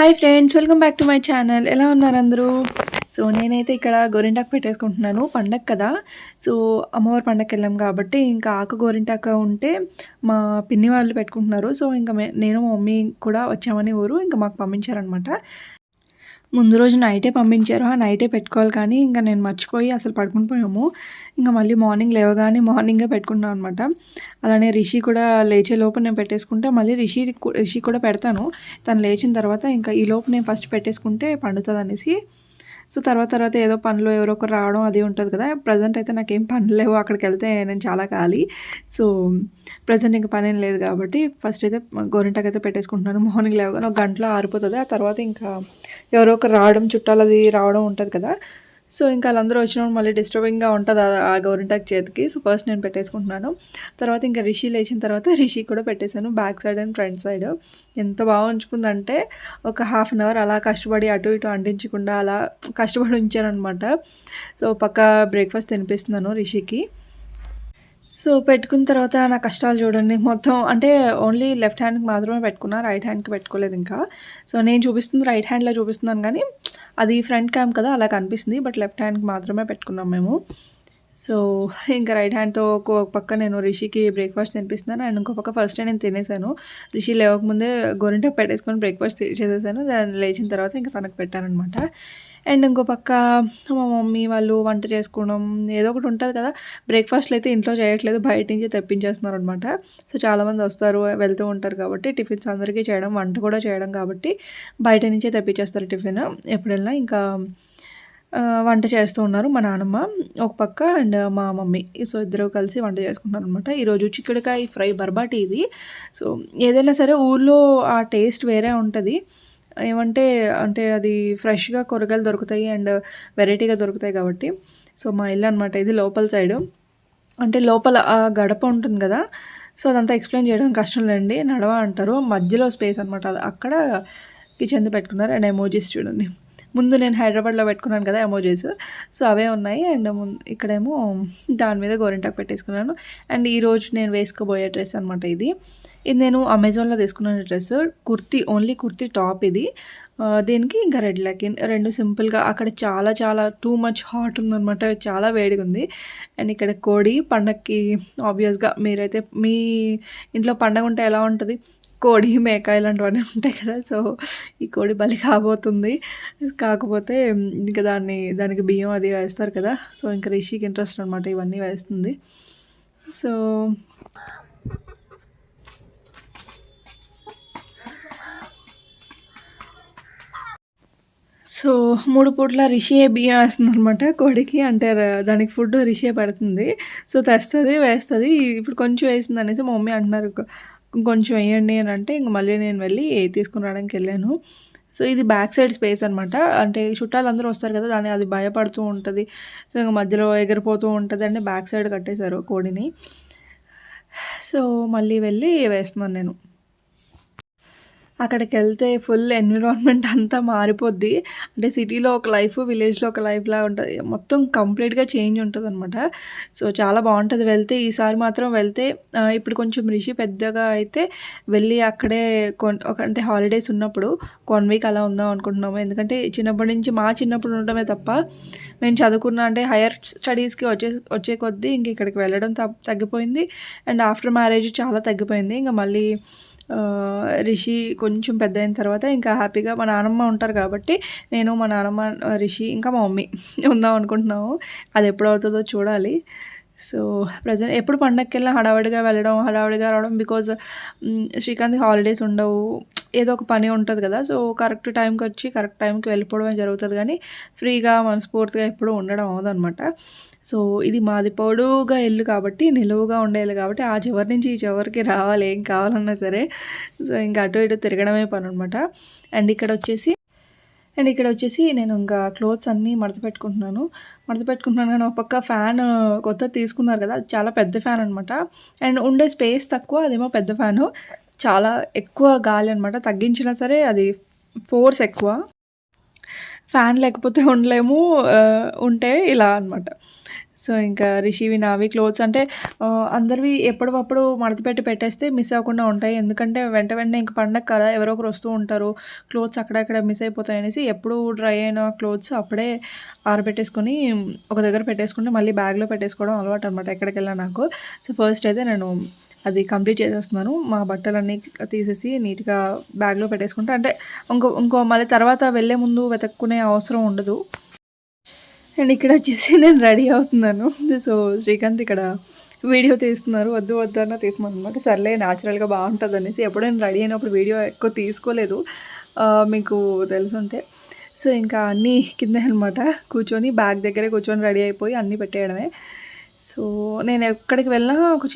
Hi friends, welcome back to my channel. ఎలా ఉన్నారు అందరూ? సో నేనైతే ఇక్కడ గోరింటాకు పెట్టేసుకుంటున్నాను. పండగ కదా, సో అమ్మవారి పండగకి వెళ్ళాం కాబట్టి ఇంకా ఆకు గోరింటాకు ఉంటే మా పిన్ని వాళ్ళు పెట్టుకుంటున్నారు. సో ఇంకా నేను మా మమ్మీ కూడా వచ్చామని ఊరు ఇంకా మాకు పంపించారనమాట. ముందు రోజు నైటే పంపించారు. ఆ నైటే పెట్టుకోవాలి కానీ ఇంకా నేను మర్చిపోయి అసలు పడుకుని పోయాము. ఇంకా మళ్ళీ మార్నింగ్ లేవగానే మార్నింగే పెట్టుకున్నాం అనమాట. అలానే రిషి కూడా లేచే లోపు నేను పెట్టేసుకుంటే మళ్ళీ రిషి కూడా పెడతాను. తను లేచిన తర్వాత ఇంకా ఈ లోపు నేను ఫస్ట్ పెట్టేసుకుంటే పండుతుంది అనేసి. సో తర్వాత ఏదో పనులు ఎవరో ఒకరు రావడం అది ఉంటుంది కదా. ప్రజెంట్ అయితే నాకేం పనులు లేవు, అక్కడికి వెళ్తే నేను చాలా ఖాళీ. సో ప్రజెంట్ ఇంకా పని ఏం లేదు కాబట్టి ఫస్ట్ అయితే గోరింటాకు అయితే పెట్టేసుకుంటున్నాను. మార్నింగ్ లేవగానే ఒక గంటలో ఆరిపోతుంది. ఆ తర్వాత ఇంకా ఎవరో ఒకరు రావడం, చుట్టాలు అది రావడం ఉంటుంది కదా. సో ఇంకా వాళ్ళందరూ వచ్చినప్పుడు మళ్ళీ డిస్టర్బింగ్గా ఉంటుంది ఆ గోరింటాకు చేతికి. సో ఫస్ట్ నేను పెట్టేసుకుంటున్నాను. తర్వాత ఇంకా రిషి లేచిన తర్వాత రిషి కూడా పెట్టేశాను, back side and front side. ఎంత బాగా ఉంచుకుందంటే ఒక హాఫ్ అన్ అవర్ అలా కష్టపడి అటు ఇటు అంటించకుండా అలా కష్టపడి ఉంచానమాట. సో పక్క బ్రేక్ఫాస్ట్ తినిపిస్తున్నాను రిషికి. సో పెట్టుకున్న తర్వాత నా కష్టాలు చూడండి. మొత్తం అంటే ఓన్లీ లెఫ్ట్ హ్యాండ్కి మాత్రమే పెట్టుకున్నా, రైట్ హ్యాండ్కి పెట్టుకోలేదు ఇంకా. సో నేను చూపిస్తుంది రైట్ హ్యాండ్లో చూపిస్తున్నాను కానీ అది ఫ్రంట్ క్యామ్ కదా అలా కనిపిస్తుంది, బట్ లెఫ్ట్ హ్యాండ్కి మాత్రమే పెట్టుకున్నాం మేము. సో ఇంకా రైట్ హ్యాండ్తో ఒక పక్క నేను రిషికి బ్రేక్ఫాస్ట్ తినిపిస్తున్నాను అండ్ ఇంకో పక్క ఫస్ట్ నేను తినేసాను. రిషి లేవకముందే గోరింటాకు పెట్టేసుకొని బ్రేక్ఫాస్ట్ చేసేసాను. దాన్ని లేచిన తర్వాత ఇంకా తనకు పెట్టానమాట. అండ్ ఇంకో పక్క మా మమ్మీ వాళ్ళు వంట చేసుకోవడం ఏదో ఒకటి ఉంటుంది కదా. బ్రేక్ఫాస్ట్లు అయితే ఇంట్లో చేయట్లేదు, బయట నుంచి తెప్పించేస్తున్నారు అనమాట. సో చాలామంది వస్తారు వెళ్తూ ఉంటారు కాబట్టి టిఫిన్స్ అందరికీ చేయడం, వంట కూడా చేయడం కాబట్టి బయట నుంచే తెప్పించేస్తారు టిఫిన్ ఎప్పుడైనా. ఇంకా వంట చేస్తూ ఉన్నారు మా నాన్నమ్మ ఒక పక్క అండ్ మా మమ్మీ. సో ఇద్దరు కలిసి వంట చేసుకుంటున్నారు అనమాట. ఈరోజు చిక్కుడుకాయ ఫ్రై బర్బాటి ఇది. సో ఏదైనా సరే ఊళ్ళో ఆ టేస్ట్ వేరే ఉంటుంది. ఏమంటే అంటే అది ఫ్రెష్గా కూరగాయలు దొరుకుతాయి అండ్ వెరైటీగా దొరుకుతాయి కాబట్టి. సో మా ఇల్లు అనమాట ఇది, లోపల సైడు. అంటే లోపల ఆ గడప ఉంటుంది కదా, సో అదంతా ఎక్స్ప్లెయిన్ చేయడం కష్టం లేండి, నడవ అంటారు. మధ్యలో స్పేస్ అనమాట, అక్కడ కిచెన్ పెట్టుకున్నారు. అండ్ ఎమోజీస్ చూడండి, ముందు నేను హైదరాబాద్లో పెట్టుకున్నాను కదా ఎమోజీస్, సో అవే ఉన్నాయి. అండ్ ఇక్కడేమో దాని మీద గోరింటాకు పెట్టేసుకున్నాను. అండ్ ఈరోజు నేను వేసుకోబోయే డ్రెస్ అనమాట ఇది నేను అమెజాన్లో తీసుకున్న డ్రెస్, ఓన్లీ కుర్తీ టాప్ ఇది. దీనికి ఇంకా రెడ్ లెగిన్, రెండు సింపుల్గా. అక్కడ చాలా టూ మచ్ హాట్ ఉందన్నమాట, చాలా వేడిగా ఉంది. అండ్ ఇక్కడ కోడి పండగకి ఆబ్వియస్గా మీరైతే మీ ఇంట్లో పండగ ఉంటే ఎలా ఉంటుంది, కోడి మేక ఇలాంటివన్నీ ఉంటాయి కదా. సో ఈ కోడి బలి కాబోతుంది. కాకపోతే ఇంకా దానికి బియ్యం అది వేస్తారు కదా. సో ఇంకా రిషికి ఇంట్రెస్ట్ అనమాట ఇవన్నీ వేస్తుంది. సో సో 3 పూట్ల రిషియే బియ్యం వేస్తుంది అనమాట కోడికి. అంటే దానికి ఫుడ్ రిషియే పెడుతుంది. సో తెస్తుంది, వేస్తుంది. ఇప్పుడు కొంచెం వేసింది అనేసి మా మమ్మీ అంటున్నారు కొంచెం వేయండి అని అంటే ఇంక మళ్ళీ నేను వెళ్ళి తీసుకుని రావడానికి వెళ్ళాను. సో ఇది బ్యాక్ సైడ్ స్పేస్ అనమాట. అంటే చుట్టాలు అందరూ వస్తారు కదా, అది భయపడుతూ ఉంటుంది. సో ఇంక మధ్యలో ఎగిరిపోతూ ఉంటుంది అంటే బ్యాక్ సైడ్ కట్టేశారు కోడిని. సో మళ్ళీ వెళ్ళి వేస్తున్నాను నేను. అక్కడికి వెళ్తే ఫుల్ ఎన్విరాన్మెంట్ అంతా మారిపోద్ది. అంటే సిటీలో ఒక లైఫ్, విలేజ్లో ఒక లైఫ్లా ఉంటుంది. మొత్తం కంప్లీట్గా చేంజ్ ఉంటుంది అనమాట. సో చాలా బాగుంటుంది వెళ్తే. ఈసారి మాత్రం వెళ్తే ఇప్పుడు కొంచెం రిషి పెద్దగా అయితే వెళ్ళి అక్కడే అంటే హాలిడేస్ ఉన్నప్పుడు 1 వీక్ అలా ఉందాం అనుకుంటున్నాము. ఎందుకంటే చిన్నప్పటి నుంచి చిన్నప్పుడు ఉండటమే తప్ప మేము చదువుకున్న అంటే హైయర్ స్టడీస్కి వచ్చే కొద్దీ ఇంక ఇక్కడికి వెళ్ళడం తగ్గిపోయింది. అండ్ ఆఫ్టర్ మ్యారేజ్ చాలా తగ్గిపోయింది. ఇంకా మళ్ళీ రిషి కొంచెం పెద్ద అయిన తర్వాత ఇంకా హ్యాపీగా మా నాన్నమ్మ ఉంటారు కాబట్టి నేను, మా నాన్నమ్మ, రిషి ఇంకా మా మమ్మీ ఉందాం అనుకుంటున్నాము. అది ఎప్పుడు అవుతుందో చూడాలి. సో ప్రజెంట్ ఎప్పుడు పండగకి వెళ్ళినా హడావిడిగా వెళ్ళడం, హడావిడిగా రావడం. బికాజ్ శ్రీకాంత్ హాలిడేస్ ఉండవు, ఏదో ఒక పని ఉంటుంది కదా. సో కరెక్ట్ టైంకి వచ్చి కరెక్ట్ టైంకి వెళ్ళిపోవడమే జరుగుతుంది కానీ ఫ్రీగా మనస్ఫూర్తిగా ఎప్పుడూ ఉండడం అవ్వదన్నమాట. సో ఇది మాది పొడుగా ఇల్లు కాబట్టి, నిలువుగా ఉండే ఇల్లు కాబట్టి ఆ చివరి నుంచి ఈ చివరికి రావాలి ఏం కావాలన్నా సరే. సో ఇంకా అటు ఇటు తిరగడమే పని అనమాట. అండ్ ఇక్కడ వచ్చేసి నేను ఇంకా క్లోత్స్ అన్నీ మడత పెట్టుకుంటున్నాను కానీ ఒక పక్క ఫ్యాన్ కొత్తది తీసుకున్నారు కదా, చాలా పెద్ద ఫ్యాన్ అనమాట. అండ్ ఉండే స్పేస్ తక్కువ, అదేమో పెద్ద ఫ్యాను, చాలా ఎక్కువ గాలి అనమాట. తగ్గించినా సరే అది ఫోర్స్ ఎక్కువ. ఫ్యాన్ లేకపోతే ఉండలేము, ఉంటే ఇలా అనమాట. సో, ఇంకా రిషివి, నావి క్లోత్స్ అంటే అందరివి ఎప్పటివప్పుడు మడతపెట్టి పెట్టేస్తే మిస్ అవ్వకుండా ఉంటాయి. ఎందుకంటే వెంటనే ఇంక పండగ కదా! ఎవరో ఒకరు వస్తూ ఉంటారు. క్లోత్స్ అక్కడక్కడ మిస్ అయిపోతాయనేసి ఎప్పుడు డ్రై అయిన క్లోత్స్ అప్పుడే ఆరబెట్టేసుకొని ఒక దగ్గర పెట్టేసుకుంటే మళ్ళీ బ్యాగ్‌లో పెట్టేసుకోవడం అలవాటనమాట ఎక్కడికెళ్ళినా నాకు. సో, ఫస్ట్ అయితే నేను అది కంప్లీట్ చేసేస్తున్నాను. మా బట్టలన్నీ తీసేసి నీట్‌గా బ్యాగ్‌లో పెట్టేసుకుంటా. అంటే ఇంకో మళ్ళీ తర్వాత వెళ్ళే ముందు వెతుక్కునే అవసరం ఉండదు. అండ్ ఇక్కడ వచ్చేసి నేను రెడీ అవుతున్నాను. సో, శ్రీకాంత్ ఇక్కడ వీడియో తీస్తున్నారు. వద్దు వద్దు అన్న తీస్తున్నాను అనమాట. సర్లే న్యాచురల్‌గా బాగుంటుందనేసి ఎప్పుడైనా రెడీ అయినప్పుడు వీడియో ఎక్కువ తీసుకోలేదు మీకు తెలుసుంటే. సో, ఇంకా అన్నీ కిందే అనమాట కూర్చొని బ్యాగ్ దగ్గరే కూర్చొని రెడీ అయిపోయి అన్నీ పెట్టేయడమే. సో, నేను ఎక్కడికి వెళ్ళినా ఒక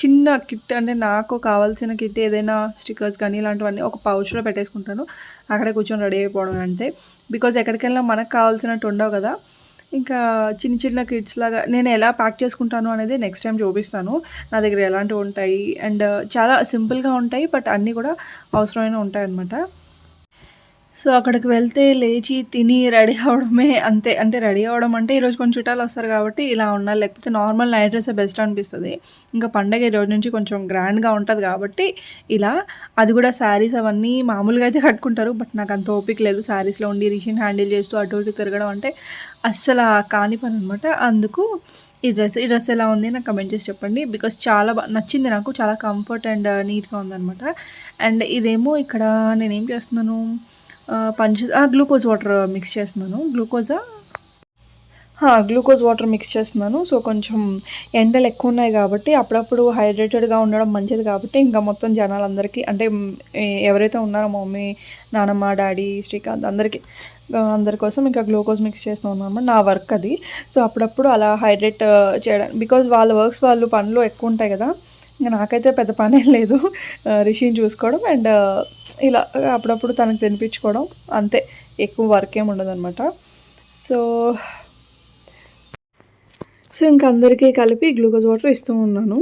చిన్న కిట్ అంటే నాకు కావాల్సిన కిట్ ఏదైనా స్టిక్కర్స్ కానీ ఇలాంటివన్నీ ఒక పౌచ్‌లో పెట్టేసుకుంటాను. అక్కడే కూర్చొని రెడీ అయిపోవడం అంతే. బికాజ్ ఎక్కడికెళ్ళినా మనకు కావాల్సినట్టు ఉండవు కదా! ఇంకా చిన్న చిన్న కిట్స్ లాగా నేను ఎలా ప్యాక్ చేసుకుంటాను అనేది నెక్స్ట్ టైం చూపిస్తాను. నా దగ్గర ఎలాంటివి ఉంటాయి అండ్ చాలా సింపుల్‌గా ఉంటాయి. బట్ అన్నీ కూడా అవసరమైనవి ఉంటాయన్నమాట. సో, అక్కడికి వెళ్తే లేచి తిని రెడీ అవ్వడమే అంతే. అంటే రెడీ అవ్వడం అంటే ఈరోజు కొంచెం చుట్టాలు వస్తారు కాబట్టి ఇలా ఉండాలి. లేకపోతే నార్మల్ నైట్ డ్రెస్సే బెస్ట్ అనిపిస్తది. ఇంకా పండగ ఈరోజు నుంచి కొంచెం గ్రాండ్‌గా ఉంటది కాబట్టి ఇలా అది కూడా శారీస్ అవన్నీ మామూలుగా అయితే కట్టుకుంటారు. బట్ నాకు అంత ఓపిక లేదు. శారీస్‌లో ఉండి రిషిని హ్యాండిల్ చేస్తూ అటు ఇటు తిరగడం అంటే అస్సలు కాని పని అనమాట. అందుకు ఈ డ్రెస్ ఎలా ఉంది నాకు కమెంట్ చేసి చెప్పండి. బికాజ్ చాలా నచ్చింది నాకు. చాలా కంఫర్ట్ అండ్ నీట్‌గా ఉందనమాట. అండ్ ఇదేమో ఇక్కడ నేనేం చేస్తున్నాను గ్లూకోజ్ వాటర్ మిక్స్ చేస్తున్నాను. గ్లూకోజ్ వాటర్ మిక్స్ చేస్తున్నాను. సో, కొంచెం ఎండలు ఎక్కువ ఉన్నాయి కాబట్టి అప్పుడప్పుడు హైడ్రేటెడ్‌గా ఉండడం మంచిది కాబట్టి ఇంకా మొత్తం జనాలందరికీ అంటే ఎవరైతే ఉన్నారో మా మమ్మీ, నానమ్మ, డాడీ, శ్రీకాంత్ అందరి కోసం ఇంకా గ్లూకోజ్ మిక్స్ చేస్తూ ఉన్నాను. నా వర్క్ అది. సో, అప్పుడప్పుడు అలా హైడ్రేట్ చేయడానికి బికాజ్ వాళ్ళ పనులు ఎక్కువ ఉంటాయి కదా! ఇంక నాకైతే పెద్ద పనేం లేదు. రిషిని చూసుకోవడం అండ్ ఇలా అప్పుడప్పుడు తనకు తినిపించుకోవడం అంతే. ఎక్కువ వర్క్ ఏమి ఉండదనమాట. సో, ఇంక అందరికీ కలిపి గ్లూకోజ్ వాటర్ ఇస్తూ ఉన్నాను.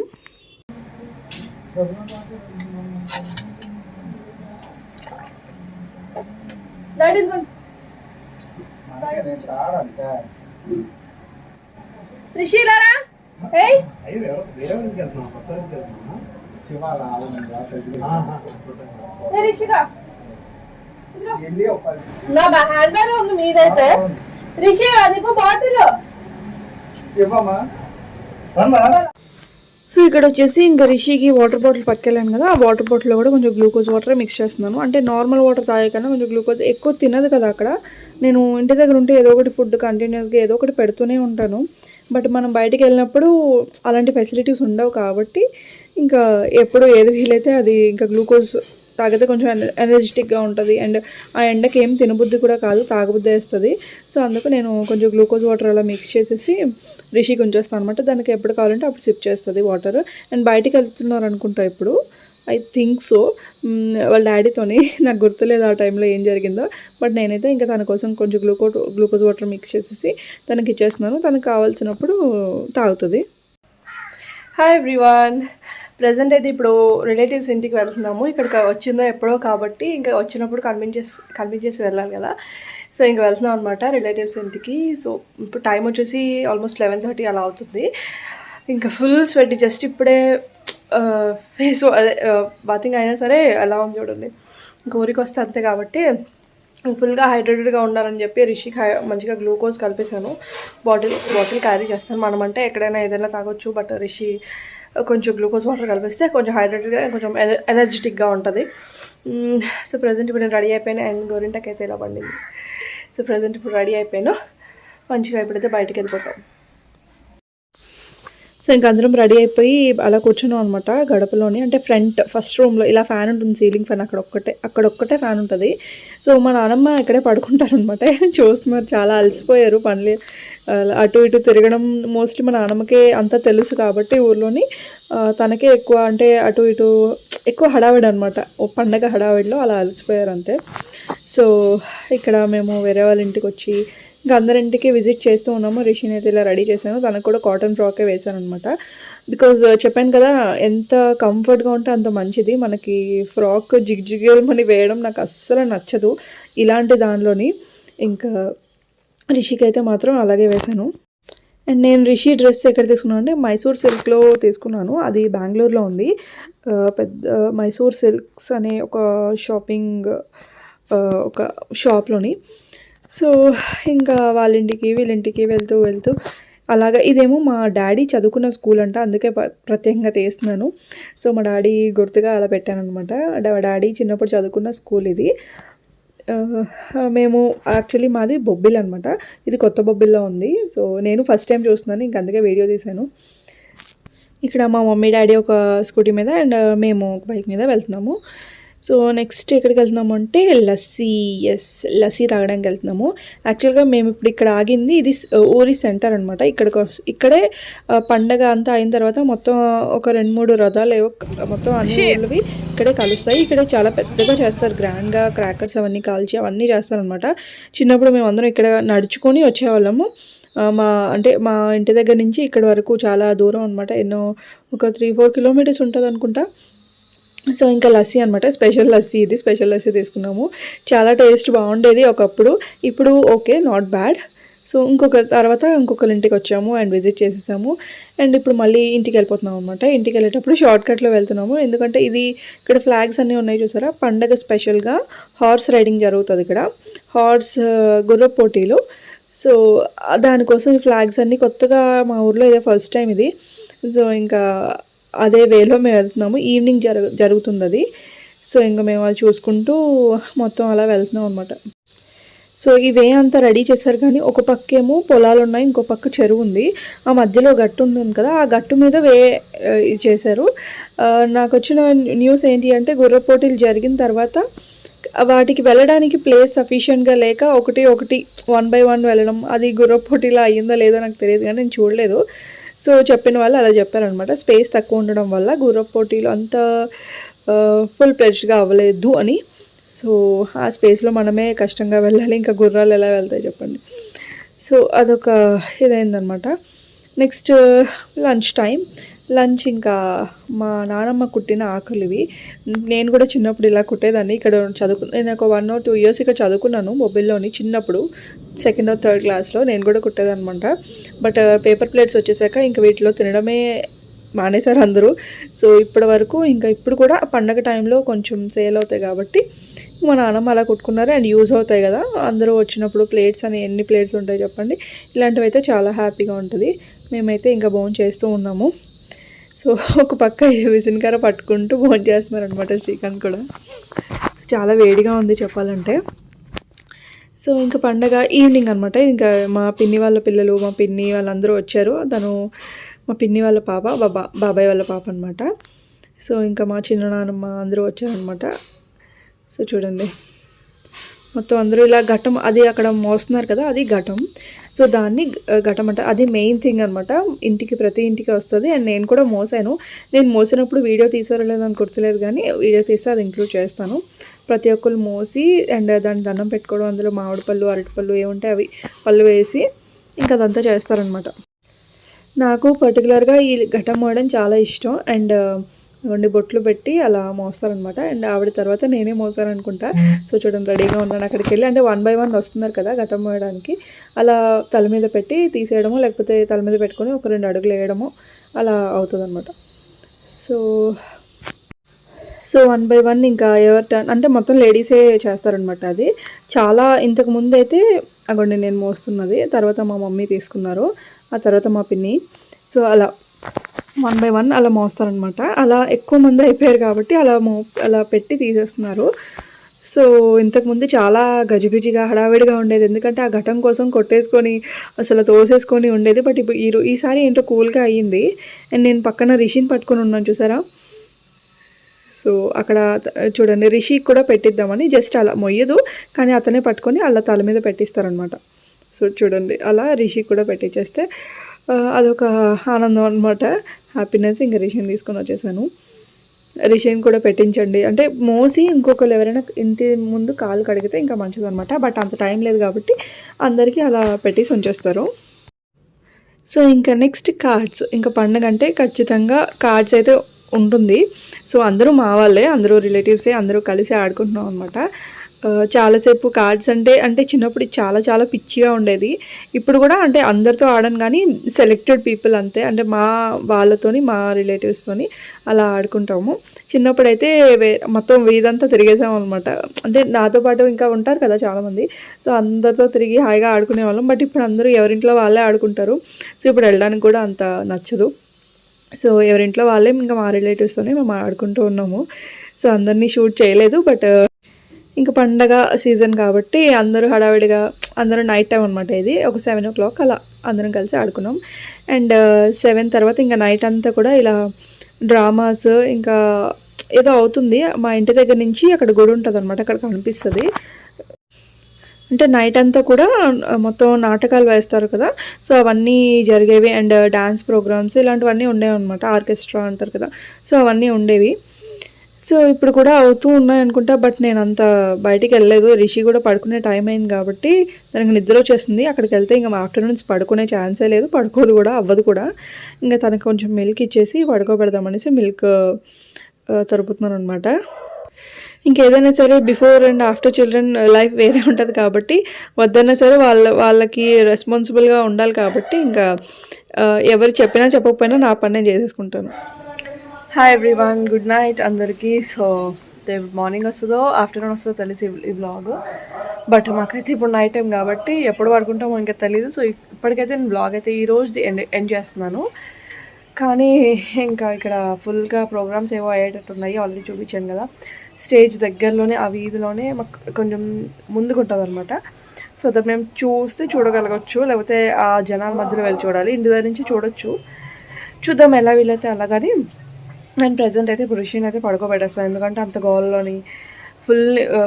రిషిలారా హ్యాండ్ బ్యాగ్ ఉంది మీదైతే. రిషి అది బాటిల్. సో, ఇక్కడ వచ్చేసి ఇంకా రిషికి వాటర్ బాటిల్ పట్టుకెళ్ళాను కదా! ఆ వాటర్ బాటిల్లో కూడా కొంచెం గ్లూకోజ్ వాటర్ మిక్స్ చేస్తున్నాను. అంటే నార్మల్ వాటర్ తాగే కన్నా కొంచెం గ్లూకోజ్ ఎక్కువ తినదు కదా అక్కడ. నేను ఇంటి దగ్గర ఉంటే ఏదో ఒకటి ఫుడ్ కంటిన్యూస్గా ఏదో ఒకటి పెడుతూనే ఉంటాను. బట్ మనం బయటికి వెళ్ళినప్పుడు అలాంటి ఫెసిలిటీస్ ఉండవు కాబట్టి ఇంకా ఎప్పుడు ఏది వీలైతే అది ఇంకా గ్లూకోజ్ తాగితే కొంచెం ఎనర్జెటిక్గా ఉంటుంది అండ్ ఆ ఎండకి ఏం తినబుద్ధి కూడా కాదు, తాగబుద్ధి వేస్తుంది. సో, అందుకు నేను కొంచెం గ్లూకోజ్ వాటర్ అలా మిక్స్ చేసేసి రిషికి ఉంచేస్తాను అనమాట. దానికి ఎప్పుడు కావాలంటే అప్పుడు సిప్ చేస్తుంది వాటర్. అండ్ బయటికి వెళ్తున్నారు అనుకుంటా ఇప్పుడు. I think so. వాళ్ళ డాడీతోని నాకు గుర్తులేదు ఆ టైంలో ఏం జరిగిందో. బట్ నేనైతే ఇంకా తన కోసం కొంచెం గ్లూకోజ్ వాటర్ మిక్స్ చేసేసి తనకి ఇచ్చేస్తున్నాను. తనకు కావాల్సినప్పుడు తాగుతుంది. Hi everyone. ప్రెజెంట్ అయితే ఇప్పుడు రిలేటివ్స్ ఇంటికి వెళ్తున్నాము. ఇక్కడికి వచ్చిందో ఎప్పుడో కాబట్టి ఇంకా వచ్చినప్పుడు కన్విన్స్ చేసి వెళ్ళాలి కదా! సో, ఇంక వెళ్తున్నాం అనమాట రిలేటివ్స్ ఇంటికి. సో, ఇప్పుడు టైం వచ్చేసి ఆల్మోస్ట్ 11:30 అలా అవుతుంది. ఇంకా ఫుల్ స్వెట్. జస్ట్ ఇప్పుడే ఫేస్ అదే బాతింగ్ అయినా సరే ఎలా ఉంది చూడండి. ఇంక ఊరికి వస్తే అంతే కాబట్టి ఫుల్గా హైడ్రేటెడ్గా ఉండాలని చెప్పి రిషికి మంచిగా గ్లూకోజ్ కలిపేశాను. బాటిల్ క్యారీ చేస్తాను. మనమంటే ఎక్కడైనా ఏదైనా తాగొచ్చు. బట్ రిషి కొంచెం గ్లూకోజ్ వాటర్ కలిపిస్తే కొంచెం హైడ్రేటెడ్గా కొంచెం ఎనర్జెటిక్గా ఉంటుంది. సో, ప్రజెంట్ ఇప్పుడు నేను రెడీ అయిపోయాను. అండ్ గోరింటకి అయితే ఇలా పండింది. సో, ప్రజెంట్ ఇప్పుడు రెడీ అయిపోయాను. మంచిగా ఇప్పుడైతే బయటకు వెళ్ళిపోతాం. సో, ఇంక అందరం రెడీ అయిపోయి అలా కూర్చున్నాం అనమాట గడపలోని. అంటే ఫస్ట్ రూమ్లో ఇలా ఫ్యాన్ ఉంటుంది, సీలింగ్ ఫ్యాన్. అక్కడొక్కటే ఫ్యాన్ ఉంటుంది. సో, మా నాన్నమ్మ ఇక్కడే పడుకుంటారనమాట. చూస్తున్నారు, చాలా అలసిపోయారు పనులు అటు ఇటు తిరగడం. మోస్ట్లీ మా నాన్నమ్మకే అంతా తెలుసు కాబట్టి ఊర్లోని తనకే ఎక్కువ అంటే అటు ఇటు ఎక్కువ హడావిడి అనమాట. పండగ హడావిడిలో అలా అలసిపోయారు అంతే. సో, ఇక్కడ మేము వేరే వాళ్ళ ఇంటికి వచ్చి ఇంకా అందరింటికి విజిట్ చేస్తూ ఉన్నాము. రిషిని అయితే ఇలా రెడీ చేశాను. తనకు కూడా కాటన్ ఫ్రాకే వేసాను అనమాట. బికాజ్ చెప్పాను కదా, ఎంత కంఫర్ట్గా ఉంటే అంత మంచిది. మనకి ఫ్రాక్ జిగ్జిగేమని వేయడం నాకు అస్సలు నచ్చదు ఇలాంటి దానిలోని. ఇంకా రిషికి అయితే మాత్రం అలాగే వేశాను. అండ్ నేను రిషి డ్రెస్ ఎక్కడ తీసుకున్నాను అంటే మైసూర్ సిల్క్లో తీసుకున్నాను. అది బెంగళూరులో ఉంది. పెద్ద మైసూర్ సిల్క్స్ అనే ఒక ఒక షాప్లోని. సో ఇంకా వాళ్ళ ఇంటికి వీళ్ళింటికి వెళ్తూ అలాగా ఇదేమో మా డాడీ చదువుకున్న స్కూల్ అంట, అందుకే ప్రత్యేకంగా తీస్తున్నాను. సో మా డాడీ గుర్తుగా అలా పెట్టాను అనమాట. డాడీ చిన్నప్పుడు చదువుకున్న స్కూల్ ఇది. మేము యాక్చువల్లీ మాది బొబ్బిల్ అనమాట. ఇది కొత్త బొబ్బిల్లో ఉంది. సో నేను ఫస్ట్ టైం చూస్తున్నాను, ఇంక అందుకే వీడియో తీశాను. ఇక్కడ మా మమ్మీ డాడీ ఒక స్కూటీ మీద అండ్ మేము ఒక బైక్ మీద వెళ్తున్నాము. సో నెక్స్ట్ ఎక్కడికి వెళ్తున్నాము అంటే లస్సీ తాగడానికి వెళ్తున్నాము. యాక్చువల్గా మేము ఇప్పుడు ఇక్కడ ఆగింది, ఇది ఊరి సెంటర్ అనమాట. ఇక్కడే పండగ అంతా అయిన తర్వాత మొత్తం ఒక 2-3 రథాలు ఏవో మొత్తం అన్ని ఊళ్ళవి ఇక్కడే కలుస్తాయి. ఇక్కడే చాలా పెద్దగా చేస్తారు, గ్రాండ్గా క్రాకర్స్ అవన్నీ కాల్చి అవన్నీ చేస్తారనమాట. చిన్నప్పుడు మేము అందరం ఇక్కడ నడుచుకొని వచ్చేవాళ్ళము. మా ఇంటి దగ్గర నుంచి ఇక్కడ వరకు చాలా దూరం అనమాట. ఒక 3-4 కిలోమీటర్స్ ఉంటుంది అనుకుంటా. సో ఇంకా లస్సీ అనమాట, స్పెషల్ లస్సీ తీసుకున్నాము. చాలా టేస్ట్ బాగుండేది ఒకప్పుడు, ఇప్పుడు ఓకే నాట్ బ్యాడ్. సో ఇంకొకరి ఇంటికి వచ్చాము అండ్ విజిట్ చేసేసాము. అండ్ ఇప్పుడు మళ్ళీ ఇంటికి వెళ్ళిపోతున్నాం అనమాట. ఇంటికి వెళ్ళేటప్పుడు షార్ట్కట్లో వెళ్తున్నాము, ఎందుకంటే ఇక్కడ ఫ్లాగ్స్ అన్నీ ఉన్నాయి చూసారా. పండగ స్పెషల్గా హార్స్ రైడింగ్ జరుగుతుంది ఇక్కడ, గుర్రపు పోటీలు. సో దానికోసం ఈ ఫ్లాగ్స్ అన్నీ కొత్తగా మా ఊర్లో ఇదే ఫస్ట్ టైం ఇది. సో ఇంకా అదే వేలో మేము వెళ్తున్నాము. ఈవినింగ్ జరుగుతుంది అది. సో ఇంకా మేము అది చూసుకుంటూ మొత్తం అలా వెళ్తున్నాం అనమాట. సో ఇవే అంతా రెడీ చేశారు, కానీ ఒక పక్కేమో పొలాలు ఉన్నాయి, ఇంకో పక్క చెరువు ఉంది. ఆ మధ్యలో గట్టు ఉంటుంది కదా, ఆ గట్టు మీద చేశారు. నాకు వచ్చిన న్యూస్ ఏంటి అంటే గుర్ర పోటీలు జరిగిన తర్వాత వాటికి వెళ్ళడానికి ప్లేస్ సఫిషియెంట్గా లేక ఒకటి 1 by 1 వెళ్ళడం, అది గుర్ర పోటీలో అయ్యిందో లేదో నాకు తెలియదు, కానీ నేను చూడలేదు. సో చెప్పిన వాళ్ళు అలా చెప్పారనమాట, స్పేస్ తక్కువ ఉండడం వల్ల గుర్రపు పోటీలు అంత ఫుల్ ప్లెజ్డ్గా అవ్వలేదు అని. సో ఆ స్పేస్లో మనమే కష్టంగా వెళ్ళాలి, ఇంకా గుర్రాలు ఎలా వెళ్తాయి చెప్పండి. సో అదొక ఇదైందనమాట. నెక్స్ట్ లంచ్ ఇంకా మా నానమ్మ కుట్టిన ఆకులు ఇవి. నేను కూడా చిన్నప్పుడు ఇలా కుట్టేదాన్ని. ఇక్కడ నేను ఒక 1 or 2 years ఇక్కడ చదువుకున్నాను బొబ్బిల్లోని. చిన్నప్పుడు 2nd or 3rd క్లాస్లో నేను కూడా కుట్టేదనమాట. బట్ పేపర్ ప్లేట్స్ వచ్చేసాక ఇంకా వీటిలో తినడమే మానేశారు అందరూ. సో ఇప్పుడు కూడా పండగ టైంలో కొంచెం సేల్ అవుతాయి కాబట్టి మా నాన్నమ్మ అలా కుట్టుకున్నారు. అండ్ యూజ్ అవుతాయి కదా అందరూ వచ్చినప్పుడు. ప్లేట్స్ అని ఎన్ని ప్లేట్స్ ఉంటాయి చెప్పండి. ఇలాంటివి అయితే చాలా హ్యాపీగా ఉంటుంది. మేమైతే ఇంకా భోజనం చేస్తూ ఉన్నాము. సో ఒక పక్క విసినకర పట్టుకుంటూ భోజనం చేస్తున్నారనమాట శ్రీకాంత్ కూడా. చాలా వేడిగా ఉంది చెప్పాలంటే. సో ఇంకా పండగ ఈవినింగ్ అనమాట. ఇంకా మా పిన్ని వాళ్ళ పిల్లలు, మా పిన్ని వాళ్ళందరూ వచ్చారు. మా పిన్ని వాళ్ళ పాప, బాబాయ్ వాళ్ళ పాప అనమాట. సో ఇంకా మా చిన్ననాన్నమ్మ అందరూ వచ్చారనమాట. సో చూడండి మొత్తం అందరూ ఇలా ఘటం, అది అక్కడ మోస్తున్నారు కదా, అది ఘటం. సో దాన్ని ఘటం అంటే అది మెయిన్ థింగ్ అనమాట. ప్రతి ఇంటికి వస్తుంది. అండ్ నేను కూడా మోసాను. నేను మోసినప్పుడు వీడియో తీసారో లేదని గుర్తులేదు, కానీ వీడియో తీస్తే అది ఇంక్లూడ్ చేస్తాను. ప్రతి ఒక్కరు మోసి అండ్ దాన్ని దండం పెట్టుకోవడం, అందులో మామిడి పళ్ళు, అరటిపళ్ళు ఏముంటే అవి పళ్ళు వేసి ఇంకా అదంతా చేస్తారనమాట. నాకు పర్టికులర్గా ఈ ఘటం మోయడం చాలా ఇష్టం. అండ్ బొట్లు పెట్టి అలా మోస్తారనమాట. అండ్ ఆవిడ తర్వాత నేనే మోసాను అనుకుంటా. సో చూడండి రెడీగా ఉన్నాను అక్కడికి వెళ్ళి. అంటే 1 by 1 వస్తున్నారు కదా ఘటం మోయడానికి, అలా తల మీద పెట్టి తీసేయడము, లేకపోతే తల మీద పెట్టుకొని ఒక 2 అడుగులు వేయడము అలా అవుతుంది అనమాట. సో 1 by 1 ఇంకా ఎవరి టర్న్ అంటే మొత్తం లేడీసే చేస్తారనమాట. అది చాలా ఇంతకు ముందు అయితే అగోండి నేను మోస్తున్నది, తర్వాత మా మమ్మీ తీసుకున్నారు, ఆ తర్వాత మా పిన్ని. సో అలా 1 by 1 అలా మోస్తారనమాట. అలా ఎక్కువ మంది అయిపోయారు కాబట్టి అలా పెట్టి తీసేస్తున్నారు. సో ఇంతకుముందు చాలా గజిబిజిగా హడావిడిగా ఉండేది, ఎందుకంటే ఆ ఘటం కోసం కొట్టేసుకొని అసలు తోసేసుకొని ఉండేది. బట్ ఇప్పుడు ఈసారి ఏంటో కూల్గా అయ్యింది. అండ్ నేను పక్కన రిషిని పట్టుకొని ఉన్నాను చూసారా. సో అక్కడ చూడండి రిషికి కూడా పెట్టిద్దామని జస్ట్ అలా మొయ్యదు, కానీ అతనే పట్టుకొని అలా తల మీద పెట్టిస్తారనమాట. సో చూడండి అలా రిషికి కూడా పెట్టించేస్తే అదొక ఆనందం అనమాట, హ్యాపీనెస్. ఇంకా రిషిని తీసుకొని వచ్చేసాను. రిషిని కూడా పెట్టించండి అంటే మోసి ఇంకొకరు ఎవరైనా ఇంటి ముందు కాలు కడిగితే ఇంకా మంచిదన్నమాట. బట్ అంత టైం లేదు కాబట్టి అందరికీ అలా పెట్టేసి ఉంచేస్తారు. సో ఇంకా నెక్స్ట్ కార్డ్స్. ఇంకా పండుగ అంటే ఖచ్చితంగా కార్డ్స్ అయితే ఉంటుంది. సో అందరూ మా వాళ్ళే, అందరూ రిలేటివ్సే, అందరూ కలిసి ఆడుకుంటున్నాం అనమాట. చాలాసేపు కార్డ్స్ అంటే చిన్నప్పుడు చాలా చాలా పిచ్చిగా ఉండేది. ఇప్పుడు కూడా అంటే అందరితో ఆడను కానీ సెలెక్టెడ్ పీపుల్ అంతే. అంటే మా వాళ్ళతోని, మా రిలేటివ్స్తోని అలా ఆడుకుంటాము. చిన్నప్పుడైతే మొత్తం వీధంతా తిరిగేసామనమాట. అంటే నాతో పాటు ఇంకా ఉంటారు కదా చాలామంది. సో, అందరితో తిరిగి హాయిగా ఆడుకునేవాళ్ళం. బట్ ఇప్పుడు అందరూ ఎవరింట్లో వాళ్ళే ఆడుకుంటారు. సో, ఇప్పుడు వెళ్ళడానికి కూడా అంత నచ్చదు. సో, ఎవరింట్లో వాళ్ళే ఇంకా మా రిలేటివ్స్తోనే మేము ఆడుకుంటూ ఉన్నాము. సో, అందరినీ షూట్ చేయలేదు. బట్ ఇంక పండగ సీజన్ కాబట్టి అందరూ హడావిడిగా అందరూ నైట్ టైం అనమాట. ఇది ఒక 7:00 అలా అందరం కలిసి ఆడుకున్నాం. అండ్ 7 తర్వాత ఇంకా నైట్ అంతా కూడా ఇలా డ్రామాస్ ఇంకా ఏదో అవుతుంది. మా ఇంటి దగ్గర నుంచి అక్కడ గుడి ఉంటదనమాట. అక్కడ కనిపిస్తది. అంటే నైట్ అంతా కూడా మొత్తం నాటకాలు వేస్తారు కదా! సో, అవన్నీ జరిగేవి. అండ్ డాన్స్ ప్రోగ్రామ్స్ ఇలాంటివన్నీ ఉండేవన్నమాట. ఆర్కెస్ట్రా అంటారు కదా! సో, అవన్నీ ఉండేవి. సో, ఇప్పుడు కూడా అవుతూ ఉన్నాయనుకుంటా. బట్ నేనంత బయటికెళ్ళలేదు. రిషి కూడా పడుకునే టైం అయింది కాబట్టి తనకి నిద్రొచ్చేస్తుంది. అక్కడికెళ్తే ఇంక ఆఫ్టర్‌నూన్స్ పడుకునే ఛాన్సే లేదు. పడుకోదు కూడా, అవ్వదు కూడా. ఇంక తనకు కొంచెం మిల్క్ ఇచ్చేసి పడుకోబెడదామనేసి మిల్క్ తరుపుతున్నాననమాట. ఇంకేదైనా సరే before and after children life వేరే ఉంటది కాబట్టి వద్దన్నా సరే వాళ్ళకి రెస్పాన్సిబుల్‌గా ఉండాలి కాబట్టి ఇంకా ఎవరు చెప్పినా చెప్పకపోయినా నా పని నేను చేసేసుకుంటాను. హాయ్ ఎవ్రీవన్, గుడ్ నైట్ అందరికీ. సో రేపు మార్నింగ్ వస్తుందో ఆఫ్టర్నూన్ వస్తుందో తెలిసి ఈ బ్లాగ్. బట్ మాకైతే ఇప్పుడు నైట్ టైం కాబట్టి ఎప్పుడు పడుకుంటామో ఇంకా తెలీదు. సో ఇప్పటికైతే నేను బ్లాగ్ అయితే ఈ రోజుది ఎండ్ చేస్తున్నాను. కానీ ఇంకా ఇక్కడ ఫుల్గా ప్రోగ్రామ్స్ ఏవో అయ్యేటట్టున్నాయి. ఆల్రెడీ చూపించాను కదా. స్టేజ్ దగ్గరలోనే ఆ వీధిలోనే మాకు కొంచెం ముందుకు ఉంటుంది అనమాట. సో దట్ మేము చూడగలగచ్చు, లేకపోతే ఆ జనాల మధ్యలో వెళ్ళి చూడాలి. ఇంటి దగ్గర నుంచి చూడొచ్చు. చూద్దాం ఎలా వీలైతే అలా. కానీ నేను ప్రజెంట్ అయితే ఇప్పుడు రిషిని అయితే పడుకోబెట్టేస్తాను. ఎందుకంటే అంత గోల్లోని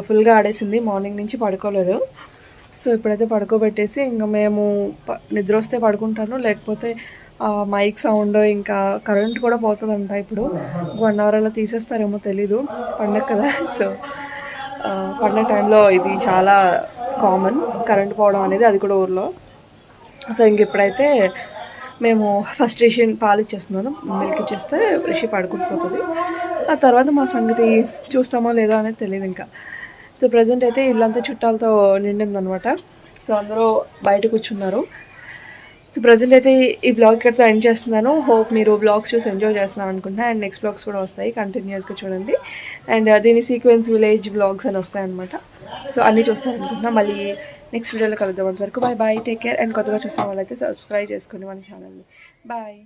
ఫుల్గా ఆడేసింది. మార్నింగ్ నుంచి పడుకోలేదు. సో ఇప్పుడైతే పడుకోబెట్టేసి ఇంకా మేము నిద్ర వస్తే పడుకుంటాను, లేకపోతే మైక్ సౌండ్ ఇంకా కరెంట్ కూడా పోతుందంట. ఇప్పుడు 1 అవర్ అలా తీసేస్తారేమో తెలీదు, పండగ కదా. సో పండగ టైంలో ఇది చాలా కామన్, కరెంట్ పోవడం అనేది, అది కూడా ఊర్లో. సో ఇంక ఇప్పుడైతే మేము ఫస్ట్ రిషి పాలు ఇచ్చేస్తున్నాను. మిల్క్ ఇచ్చేస్తే రిషి పడుకుంటుపోతుంది. ఆ తర్వాత మా సంగతి చూస్తామో లేదో అనేది తెలియదు ఇంకా. సో ప్రజెంట్ అయితే ఇల్లంతా చుట్టాలతో నిండిందనమాట. సో అందరూ బయట కూర్చున్నారు. సో ప్రజెంట్ అయితే ఈ బ్లాగ్ ఇక్కడితో ఎండ్ చేస్తున్నాను. హోప్ మీరు బ్లాగ్స్ చూసి ఎంజాయ్ చేస్తున్నారు అనుకుంటున్నా. అండ్ నెక్స్ట్ బ్లాగ్స్ కూడా వస్తాయి, కంటిన్యూస్గా చూడండి. అండ్ దీని సీక్వెన్స్ విలేజ్ బ్లాగ్స్ అని వస్తాయన్నమాట. సో అన్నీ చూస్తారనుకుంటున్నా. మళ్ళీ నెక్స్ట్ వీడియోలో కలుద్దాం. అంతవరకు bye bye, take care. And కొత్తగా చూసిన వాళ్ళైతే సబ్స్క్రైబ్ చేసుకోండి మన ఛానల్ని. బాయ్.